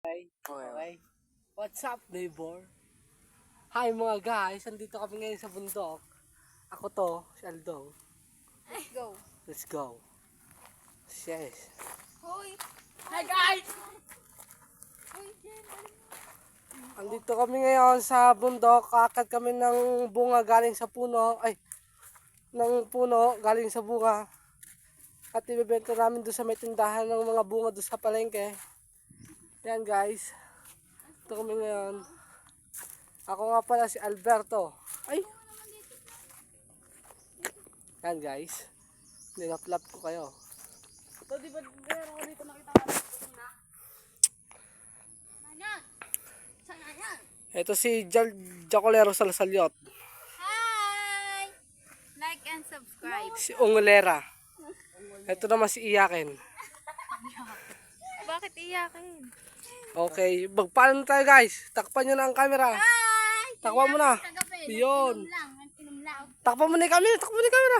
Okay. What's up, neighbor? Hi mga guys, andito kami ngayon sa bundok. Ako to, si Aldong. Let's go. Let's go. Yes. Hoy! Hi guys! Hoy, Jen! Andito kami ngayon sa bundok. Kakad kami ng bunga galing sa puno. Ng puno galing sa bunga. At ibebenta namin doon sa may tindahan ng mga bunga doon sa palengke. Yan guys. Ito kami ngayon. Ako nga pala si Alberto. Yan guys. Nilaplap ko kayo. Ito, di ba meron ko dito nakita ka na? Sana yan? Sana yan? Ito si Jacolero Salsalyot. Hi! Like and subscribe. Si Ungolera. Ito naman si Iyakin. Bakit iyakin? Okay, magpaano tayo guys? Takpan nyo na ang camera. Hi! Takpan mo na. Yun. Takpan mo na yung camera. Takpan mo na yung camera.